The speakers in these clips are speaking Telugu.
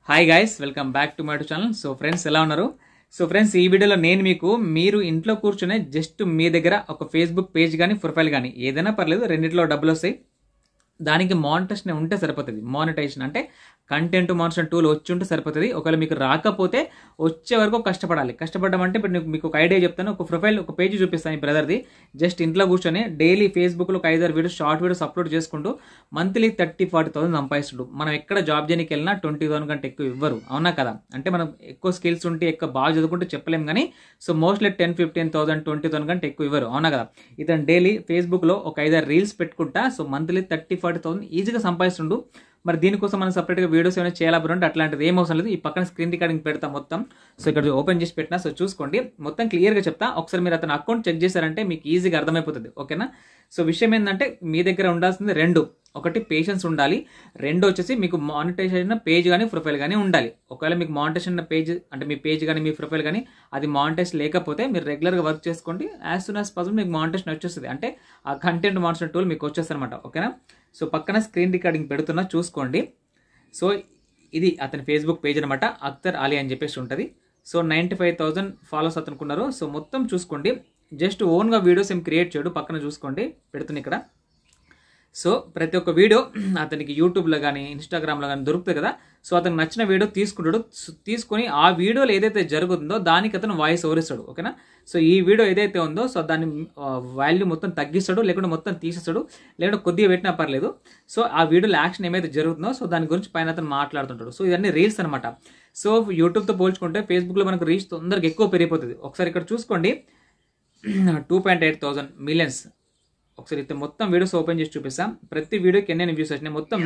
Hi guys, welcome back to my channel. So friends, ఎలా ఉన్నారు? సో ఫ్రెండ్స్, ఈ వీడియోలో నేను మీరు ఇంట్లో కూర్చునే జస్ట్ మీ దగ్గర ఒక ఫేస్బుక్ పేజ్ కానీ ప్రొఫైల్ కానీ ఏదైనా పర్లేదు, రెండిట్లో డబ్బులు వస్తాయి. దానికి మానిటైజేషన్ ఉంటే సరిపోతుంది. మానిటైజేషన్ అంటే కంటెంట్ మానిటైజేషన్ టూల్ వచ్చి ఉంటే సరిపోతుంది. ఒకవేళ మీకు రాకపోతే వచ్చే వరకు కష్టపడాలి. కష్టపడడం అంటే ఇప్పుడు మీకు ఒక ఐడియా చెప్తాను. ఒక ప్రొఫైల్, ఒక పేజ్ చూపిస్తాను ఈ బ్రదర్ది. జస్ట్ ఇంట్లో కూర్చొని డైలీ ఫేస్బుక్లో ఒక 5-6 వీడియోస్, షార్ట్ వీడియోస్ అప్లోడ్ చేసుకుంటూ మంత్లీ 30,000-40,000 సంపాదిస్తుడు. మనం ఎక్కడ జాబ్ చేయడానికి వెళ్ళినా 20,000 కంటే ఎక్కువ ఇవ్వరు, అవునా కదా? అంటే మనం ఎక్కువ స్కిల్స్ ఉంటే, ఎక్కువ బాగా చదువుకుంటే చెప్పలేము కానీ సో మోస్ట్లీ 10,000-15,000, 20,000 కంటే ఎక్కువ ఇవ్వరు, అవునా కదా? ఇతను డైలీ ఫేస్బుక్లో ఒక 5-6 రీల్స్ పెట్టుకుంటా సో మంత్లీ 30,000-40,000 ఈజీగా సంపాదిస్తుండు. మరి దీనికోసం మనం సపరేట్గా వీడియోస్ ఏమైనా చేయాలంటే అట్లాంటిది ఏం అవసరం లేదు. ఈ పక్కన స్క్రీన్ రికార్డింగ్ పెడతా మొత్తం. సో ఇక్కడ ఓపెన్ చేసి పెట్టినా, సో చూసుకోండి, మొత్తం క్లియర్గా చెప్తా. ఒకసారి మీరు అతని అకౌంట్ చెక్ చేశారంటే మీకు ఈజీగా అర్థమైపోతుంది, ఓకేనా? సో విషయం ఏంటంటే మీ దగ్గర ఉండాల్సింది రెండు. ఒకటి పేషెన్స్ ఉండాలి, రెండు వచ్చేసి మీకు మానిటైజేషన్ పేజ్ కానీ ప్రొఫైల్ కానీ ఉండాలి. ఒకవేళ మీకు మానిటైజేషన్ పేజ్ అంటే మీ పేజ్ కానీ మీ ప్రొఫైల్ కానీ అది మానిటైజ్ లేకపోతే మీరు రెగ్యులర్గా వర్క్ చేసుకోండి. యాజ్ సూన్ యాజ్ పాసిబుల్ మీకు మానిటైజేషన్ వచ్చేస్తుంది. అంటే ఆ కంటెంట్ మానిటైజేషన్ టూల్ మీకు వచ్చేస్తుంది అనమాట, ఓకేనా? సో పక్కన స్క్రీన్ రికార్డింగ్ పెడుతున్నా, చూసుకోండి. సో ఇది అతని ఫేస్బుక్ పేజ్ అనమాట, అఖ్తర్ అలీ అని చెప్పేసి ఉంటుంది. So 95,000 followers అతనుకున్నారు. సో మొత్తం చూసుకోండి. జస్ట్ ఓన్గా వీడియోస్ ఏం క్రియేట్ చేయడు, పక్కన చూసుకోండి పెడుతున్నా ఇక్కడ. సో ప్రతి ఒక్క వీడియో అతనికి యూట్యూబ్లో కానీ ఇన్స్టాగ్రామ్లో కానీ దొరుకుతుంది కదా. సో అతనికి నచ్చిన వీడియో తీసుకుంటాడు. తీసుకొని ఆ వీడియోలో ఏదైతే జరుగుతుందో దానికి అతను వాయిస్ ఓవర్ ఇస్తాడు, ఓకేనా? సో ఈ వీడియో ఏదైతే ఉందో సో దాన్ని వాల్యూ మొత్తం తగ్గిస్తాడు, లేకుంటే మొత్తం తీసేస్తాడు, లేకుంటే కొద్దిగా పెట్టినా పర్లేదు. సో ఆ వీడియోలో యాక్షన్ ఏమైతే జరుగుతుందో సో దాని గురించి పైన అతను మాట్లాడుతుంటాడు. సో ఇవన్నీ రీల్స్ అనమాట. సో యూట్యూబ్తో పోల్చుకుంటే ఫేస్బుక్లో మనకు రీచ్ తొందరగా ఎక్కువ పెరిగిపోతుంది. ఒకసారి ఇక్కడ చూసుకోండి, 2.8 మిలియన్స్. ఒకసారి అయితే మొత్తం వీడియోస్ ఓపెన్ చేసి చూపిస్తాం. ప్రతి వీడియోకి ఎన్ని వ్యూస్ వచ్చినాయి మొత్తం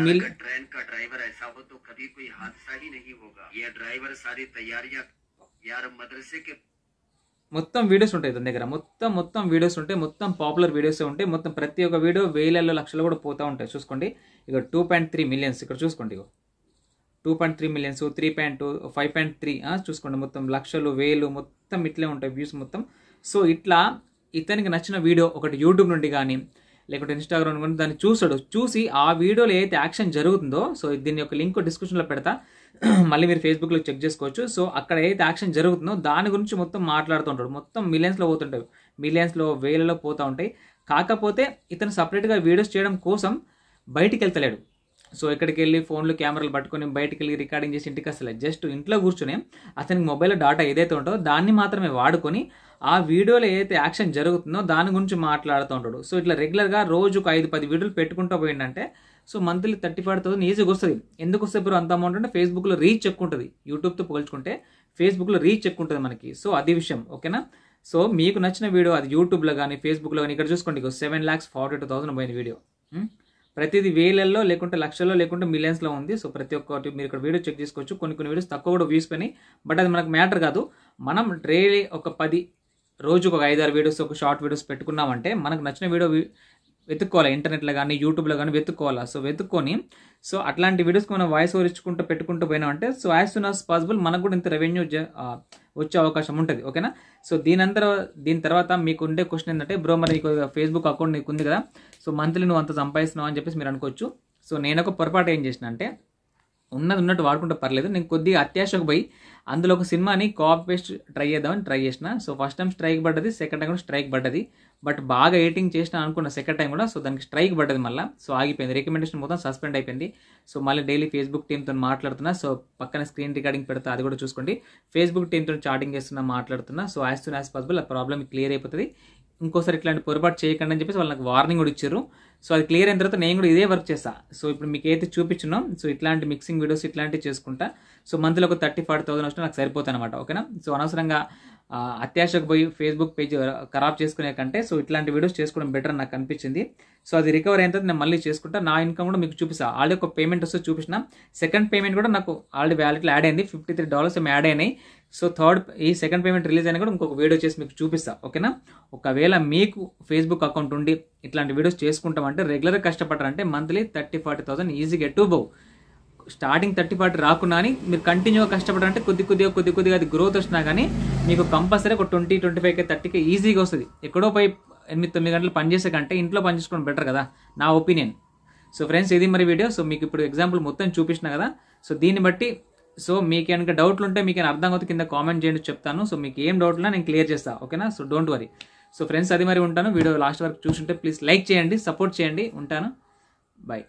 మొత్తం వీడియోస్ ఉంటాయి తన దగ్గర. మొత్తం వీడియోస్ ఉంటాయి, మొత్తం పాపులర్ వీడియోస్ ఉంటాయి. మొత్తం ప్రతి ఒక్క వీడియో వేలలో లక్షలు కూడా పోతూ ఉంటాయి. చూసుకోండి ఇక 2.3 మిలియన్స్ ఇక్కడ చూసుకోండి. ఇక 2.3 మిలియన్స్, 3.2, 5.3 చూసుకోండి. మొత్తం లక్షలు, వేలు మొత్తం ఇట్లే ఉంటాయి వ్యూస్ మొత్తం. సో ఇట్లా ఇతనికి నచ్చిన వీడియో ఒకటి యూట్యూబ్ నుండి కానీ లేకుంటే ఇన్స్టాగ్రామ్ నుండి దాన్ని చూసాడు. చూసి ఆ వీడియోలో ఏదైతే యాక్షన్ జరుగుతుందో సో దీని యొక్క లింక్ డిస్క్రిప్షన్లో పెడతా, మళ్ళీ మీరు ఫేస్బుక్లో చెక్ చేసుకోవచ్చు. సో అక్కడ ఏదైతే యాక్షన్ జరుగుతుందో దాని గురించి మొత్తం మాట్లాడుతూ ఉంటాడు. మొత్తం మిలియన్స్లో పోతుంటాయి, మిలియన్స్లో వేలలో పోతూ ఉంటాయి. కాకపోతే ఇతను సపరేట్గా వీడియోస్ చేయడం కోసం బయటికి వెళ్తలేడు. సో ఎక్కడికి వెళ్ళి ఫోన్లు, కెమెరాలు పట్టుకొని బయటికి వెళ్ళి రికార్డింగ్ చేసి ఇంటికి వస్తలే. జస్ట్ ఇంట్లో కూర్చొని అతనికి మొబైల్లో డాటా ఏదైతే ఉంటుందో దాన్ని మాత్రమే వాడుకొని ఆ వీడియోలో ఏదైతే యాక్షన్ జరుగుతుందో దాని గురించి మాట్లాడుతూ ఉంటాడు. సో ఇట్లా రెగ్యులర్గా రోజుకు 5-10 వీడియోలు పెట్టుకుంటూ పోయిందంటే సో మంత్లీ 35,000 ఈజీగా వస్తుంది. ఎందుకు వస్తే ఇప్పుడు అంత అమౌంట్ అంటే ఫేస్బుక్లో రీచ్ ఎక్కువ ఉంటుంది. యూట్యూబ్తో పోల్చుకుంటే ఫేస్బుక్లో రీచ్ ఎక్కువ ఉంటుంది మనకి. సో అది విషయం, ఓకేనా? సో మీకు నచ్చిన వీడియో అది యూట్యూబ్లో కానీ ఫేస్బుక్లో కానీ ఇక్కడ చూసుకోండి. 7,42,000 పోయిన వీడియో. ప్రతిదీ వేలల్లో లేకుంటే లక్షల్లో లేకుంటే మిలియన్స్లో ఉంది. సో ప్రతి ఒక్కటి మీరు ఇక్కడ వీడియో చెక్ చేసుకోవచ్చు. కొన్ని వీడియోస్ తక్కువ కూడా వ్యూస్ పోయినాయి, బట్ అది మనకు మ్యాటర్ కాదు. మనం డైలీ ఒక 10 రోజుకు ఒక 5-6 వీడియోస్, ఒక షార్ట్ వీడియోస్ పెట్టుకున్నామంటే మనకు నచ్చిన వీడియో వెతుక్కోవాలి, ఇంటర్నెట్లో కానీ యూట్యూబ్లో కానీ వెతుక్కోవాలి. సో వెతుక్కొని సో అట్లాంటి వీడియోస్కి మనం వాయిస్ ఓవర్ ఇచ్చుకుంటూ పెట్టుకుంటూ పోయినామంటే so as soon as possible మనకు కూడా ఇంత రెవెన్యూ వచ్చే అవకాశం ఉంటుంది, ఓకేనా? సో దీని తర్వాత మీకు ఉండే క్వశ్చన్ ఏంటంటే, బ్రో మరి నీకు ఫేస్బుక్ అకౌంట్ నీకు ఉంది కదా, సో మంత్లీ నువ్వు అంత సంపాదిస్తున్నావు అని చెప్పేసి మీరు అనుకోవచ్చు. సో నేను ఒక పొరపాటు ఏం చేసిన అంటే, ఉన్నట్టు వాడుకుంటే పర్లేదు, నేను కొద్దిగా అత్యాశకు పోయి అందులో ఒక సినిమాని కాపీ పేస్ట్ ట్రై చేసిన. సో ఫస్ట్ టైం స్ట్రైక్ పడ్డది, సెకండ్ టైం కూడా స్ట్రైక్ పడ్డది. బట్ బాగా ఎడిటింగ్ చేసిన అనుకున్న సెకండ్ టైం కూడా సో దానికి స్ట్రైక్ పడ్డది, మళ్ళీ సో ఆగిపోయింది. రికమెండేషన్ మొత్తం సస్పెండ్ అయిపోయింది. సో మళ్ళీ డైలీ ఫేస్బుక్ టీమ్తో మాట్లాడుతున్నా. సో పక్కన స్క్రీన్ రికార్డింగ్ పెడతా, అది కూడా చూసుకోండి. ఫేస్బుక్ టీమ్తో చాటింగ్ చేస్తున్నా, మాట్లాడుతున్నా. So as soon as possible ఆ ప్రాబ్లమ్ క్లియర్ అయిపోతుంది. ఇంకోసారి ఇట్లాంటి పొరపాటు చేయకండి అని చెప్పేసి వాళ్ళు నాకు వార్నింగ్ కూడా ఇచ్చారు. సో అది క్లియర్ అయిన తర్వాత నేను కూడా ఇదే వర్క్ చేస్తా. సో ఇప్పుడు మీకు అయితే చూపించున్నాం. సో ఇట్లాంటి మిక్సింగ్ వీడియోస్ ఇట్లాంటివి చేసుకుంటా. సో మంత్లో ఒక 30,000-40,000 వచ్చినా నాకు సరిపోతుంది అనమాట, ఓకేనా? సో అనవసరంగా అత్యాశకు పోయి ఫేస్బుక్ పేజ్ ఖరాబ్ చేసుకునే కంటే సో ఇట్లాంటి వీడియోస్ చేసుకోవడం బెటర్ నాకు అనిపించింది. సో అది రికవర్ అయిన తర్వాత నేను మళ్ళీ చేసుకుంటా. నా ఇన్కమ్ కూడా మీకు చూపిస్తా. ఆల్రెడీ ఒక పేమెంట్ వస్తే చూపించిన. సెకండ్ పేమెంట్ కూడా నాకు ఆల్రెడీ వ్యాలెట్లో యాడ్ అయింది, $53 ఏమి యాడ్ అయినాయి. సో ఈ సెకండ్ పేమెంట్ రిలీజ్ అయినా కూడా ఇంకొక వీడియో చేసి మీకు చూపిస్తా, ఓకేనా? ఒకవేళ మీకు ఫేస్బుక్ అకౌంట్ ఉండి ఇట్లాంటి వీడియోస్ చేసుకుంటామంటే రెగ్యులర్గా కష్టపడ్డారంటే మంత్లీ 30,000-40,000 ఈజీగా ఎటు స్టార్టింగ్ 30-40 రాకున్నా అని మీరు కంటిన్యూగా కష్టపడాలంటే కొద్దిగా అది గ్రోత్ వచ్చినా కానీ మీకు కంపల్సరీ ఒక 20-25K 30K ఈజీగా వస్తుంది. ఎక్కడో పోయి 8-9 గంటలు పనిచేసే కంటే ఇంట్లో పనిచేసుకోవడం బెటర్ కదా, నా ఒపీనియన్. సో ఫ్రెండ్స్, ఇది మరి వీడియో. సో మీకు ఇప్పుడు ఎగ్జాంపుల్ మొత్తం చూపించిన కదా. సో దీన్ని బట్టి సో మీకు కనుక డౌట్లు ఉంటే మీకు అర్థం అవుతుంది కింద కామెంట్ చేయండి, చెప్తాను. సో మీకు ఏం డౌట్ ఉన్నా నేను క్లియర్ చేస్తాను, ఓకేనా? So don't worry. So friends, అది మరి ఉంటాను. వీడియో లాస్ట్ వరకు చూసుంటే ప్లీజ్ లైక్ చేయండి, సపోర్ట్ చేయండి. ఉంటాను, బాయ్.